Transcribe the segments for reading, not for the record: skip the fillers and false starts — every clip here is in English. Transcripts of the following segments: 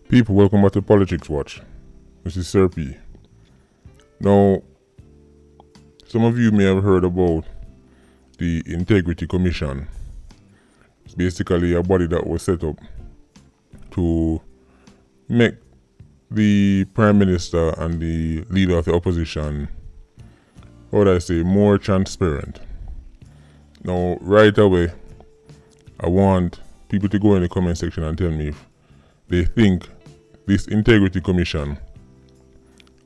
People, welcome back to Politics Watch. This is Sir P. Now, some of you may have heard about the Integrity Commission. It's basically a body that was set up to make the Prime Minister and the leader of the opposition, how would I say, more transparent. Now, right away, I want people to go in the comment section and tell me if they think this Integrity Commission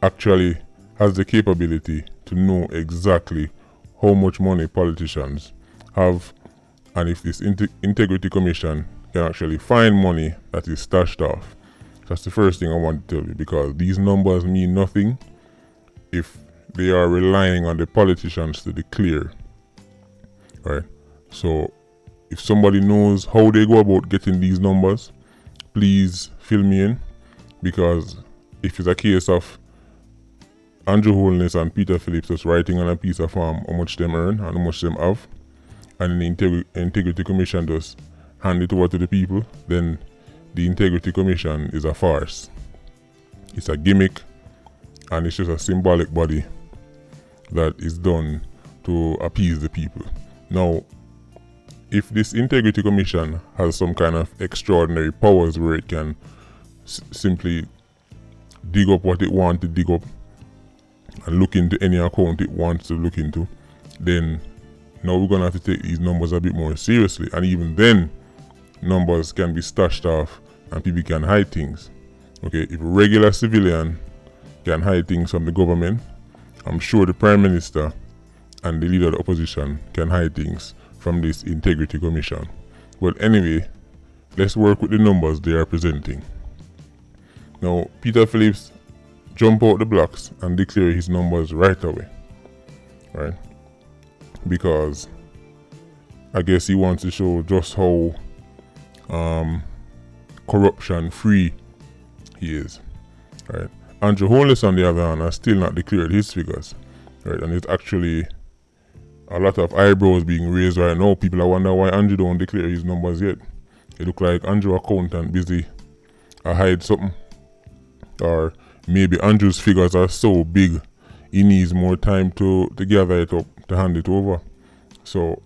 actually has the capability to know exactly how much money politicians have, and if this Integrity Commission can actually find money that is stashed off. That's the first thing I want to tell you, because these numbers mean nothing if they are relying on the politicians to declare. Right? So if somebody knows how they go about getting these numbers, please fill me in, because if it's a case of Andrew Holness and Peter Phillips just writing on a piece of form how much them earn and how much them have, and the Integrity Commission just hand it over to the people, then the Integrity Commission is a farce. It's a gimmick, and it's just a symbolic body that is done to appease the people. Now, if this Integrity Commission has some kind of extraordinary powers where it can simply dig up what it wants to dig up and look into any account it wants to look into, then now we're going to have to take these numbers a bit more seriously. And even then, numbers can be stashed off and people can hide things. Okay, if a regular civilian can hide things from the government, I'm sure the Prime Minister and the leader of the opposition can hide things from this Integrity Commission. But anyway, let's work with the numbers they are presenting. Now, Peter Phillips jump out the blocks and declare his numbers right away, right? Because I guess he wants to show just how corruption-free he is, right? Andrew Holness, on the other hand, has still not declared his figures, right? And it's actually a lot of eyebrows being raised right now. People are wondering why Andrew don't declare his numbers yet. It look like Andrew accountant busy hide something. Or maybe Andrew's figures are so big, he needs more time to gather it up, to hand it over. So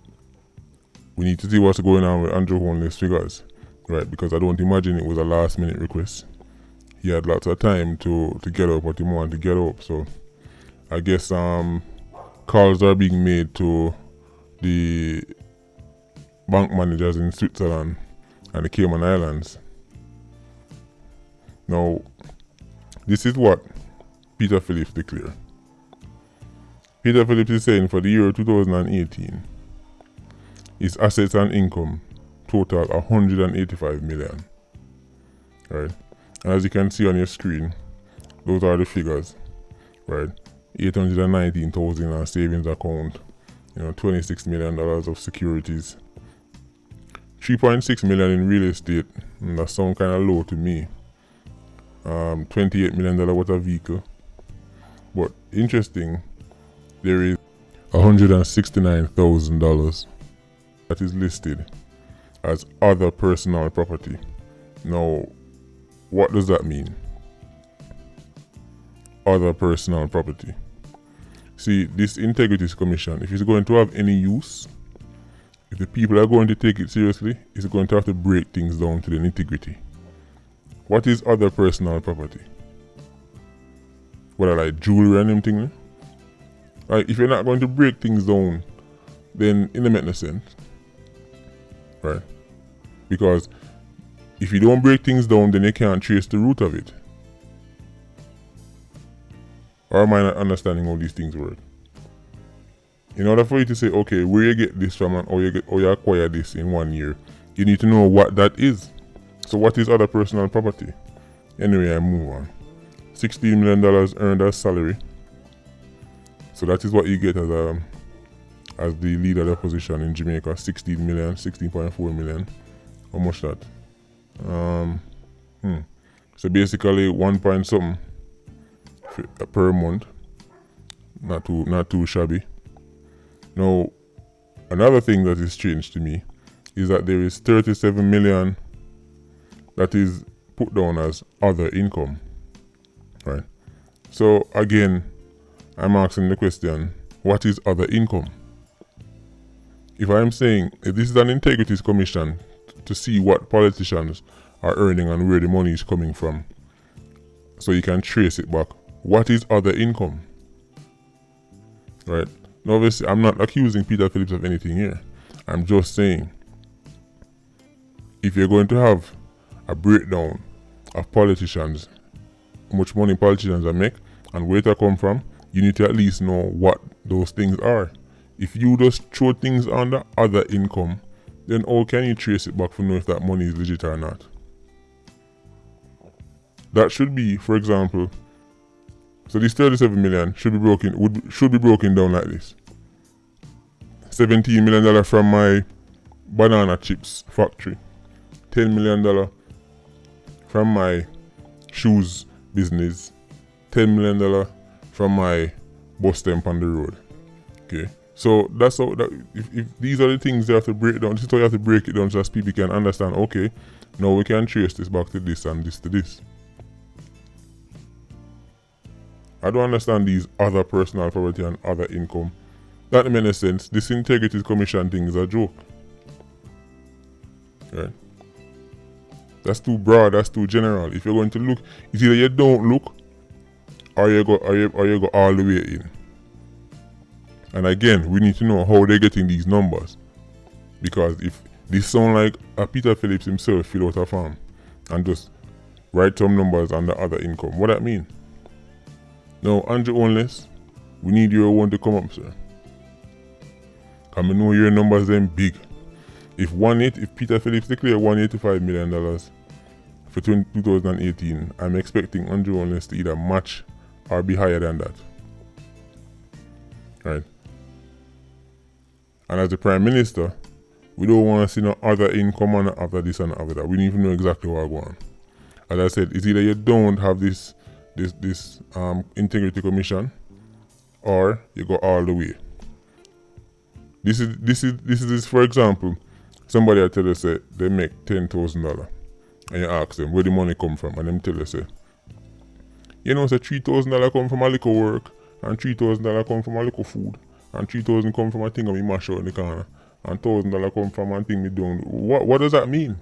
we need to see what's going on with Andrew Holness' figures, right? Because I don't imagine it was a last minute request. He had lots of time to get up what he wanted to get up. So I guess calls are being made to the bank managers in Switzerland and the Cayman Islands. Now, this is what Peter Phillips declared. Peter Phillips is saying for the year 2018, his assets and income total 185 million. Right? And as you can see on your screen, those are the figures. Right? 819,000 on savings account, $26 million of securities, 3.6 million in real estate, and that sounds kind of low to me. $28 million worth of vehicle. But interesting, there is $169,000 that is listed as other personal property. Now, what does that mean? Other personal property. See, this Integrity Commission, if it's going to have any use, if the people are going to take it seriously, it's going to have to break things down to the nitty-gritty. What is other personal property? What are like jewelry and anything? Right? If you're not going to break things down, then it doesn't make no sense. Right? Because if you don't break things down, then you can't trace the root of it. Or am I not understanding how these things work? In order for you to say, okay, where you get this from and how you acquire this in 1 year, you need to know what that is. So what is other personal property? Anyway, I move on. $16 million earned as salary. So that is what you get as the leader of the opposition in Jamaica. 16.4 million. How much that? So basically 1 point something per month. Not too shabby. Now, another thing that is strange to me is that there is 37 million that is put down as other income, right? So again, I'm asking the question, what is other income? If I'm saying, if this is an Integrities Commission to see what politicians are earning and where the money is coming from, so you can trace it back, what is other income? Right? Now obviously, I'm not accusing Peter Phillips of anything here. I'm just saying, if you're going to have a breakdown of politicians, how much money politicians make, and where it come from, you need to at least know what those things are. If you just throw things under other income, then how can you trace it back to know if that money is legit or not? That should be, for example, so this 37 million should be broken down like this. $17 million from my banana chips factory, $10 million from my shoes business, $10 million from my bus stamp on the road. Okay, so that's how. If these are the things you have to break down, this is how you have to break it down so that people can understand. Okay, now we can trace this back to this and this to this. I don't understand these other personal property and other income. That doesn't make any sense. This Integrities Commission thing is a joke. Right? That's too broad, that's too general. If you're going to look, it's either you don't look or you go all the way in. And again, we need to know how they're getting these numbers. Because if this sound like a Peter Phillips himself fill out a form and just write some numbers on the other income, what that mean? Now, Andrew Holness, we need your one to come up, sir. Cause I know your numbers them big. If Peter Phillips declare $185 million for 2018, I'm expecting Andrew Holness to either match or be higher than that. Right? And as the Prime Minister, we don't want to see no other income and after this and after that. We need to know exactly what's going on. As I said, it's either you don't have this Integrity Commission or you go all the way. This is for example, somebody I tell you say they make $10,000 and you ask them where the money come from and them tell you say, you know, say $3,000 come from a little work and $3,000 come from a little food and $3,000 come from a thing me mash out in the corner and $1,000 come from a thing me doing. What does that mean?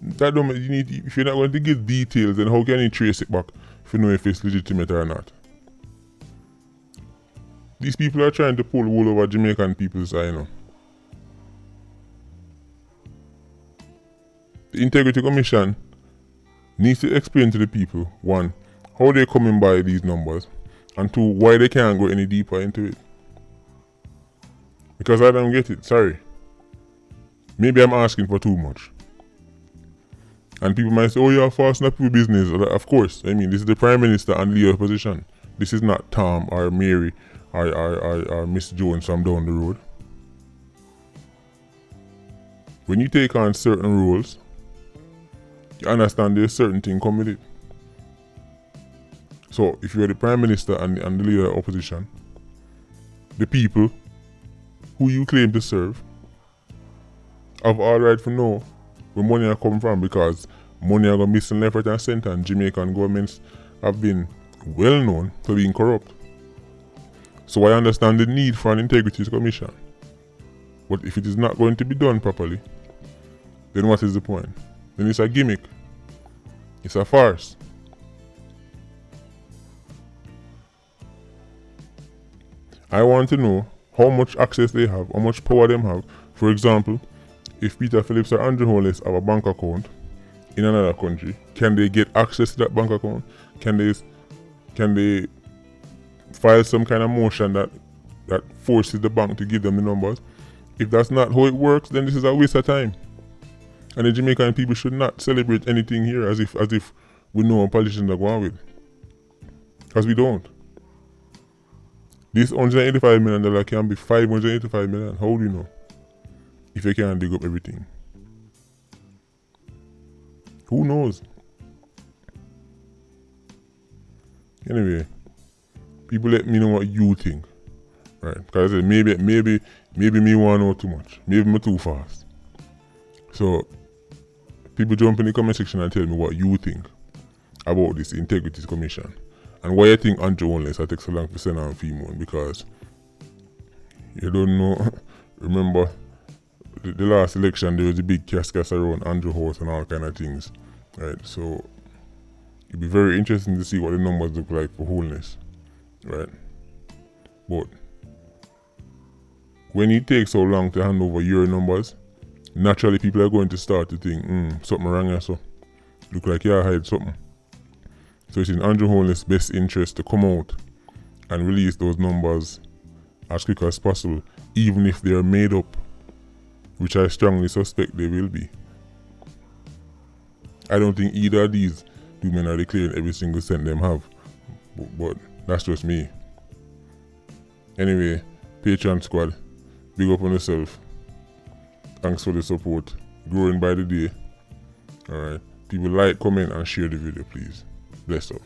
That don't you need, if you're not going to give details, then how can you trace it back if you know if it's legitimate or not? These people are trying to pull wool over Jamaican people's eye, you know. The Integrity Commission needs to explain to the people, one, how they're coming by these numbers, and two, why they can't go any deeper into it. Because I don't get it, sorry. Maybe I'm asking for too much. And people might say, oh, you're fast up your business. Of course, I mean, this is the Prime Minister and leader of opposition. This is not Tom or Mary or Miss Jones from down the road. When you take on certain roles, you understand there's certain things come with it. So if you're the Prime Minister and the leader of opposition, the people who you claim to serve have all right to know where money are coming from, because money are going missing left, right and center, and Jamaican governments have been well known for being corrupt. So I understand the need for an Integrities Commission. But if it is not going to be done properly, then what is the point? Then it's a gimmick. It's a farce. I want to know how much access they have, how much power they have. For example, if Peter Phillips or Andrew Holness have a bank account in another country, can they get access to that bank account? Can they file some kind of motion that forces the bank to give them the numbers? If that's not how it works, then this is a waste of time. And the Jamaican people should not celebrate anything here as if we know what politicians are going with. Because we don't. This $185 million can be $585 million. How do you know? If you can't dig up everything. Who knows? Anyway, people let me know what you think. Right? Because I said maybe me want to know too much. Maybe I'm too fast. So People jump in the comment section and tell me what you think about this Integrity Commission and why you think Andrew Holness had take so long to send on Femon, because you don't know. Remember the last election, there was a big cascas around Andrew House and all kind of things, right? So it'd be very interesting to see what the numbers look like for Holness, right? But when it takes so long to hand over your numbers, naturally people are going to start to think, something wrong here, so look like you hide something. So it's in Andrew Holness' best interest to come out and release those numbers as quick as possible, even if they are made up, which I strongly suspect they will be. I don't think either of these women are declaring every single cent them have, but that's just me. Anyway, Patreon squad, big up on yourself. Thanks for the support, growing by the day. Alright, people like, comment and share the video please. Bless up.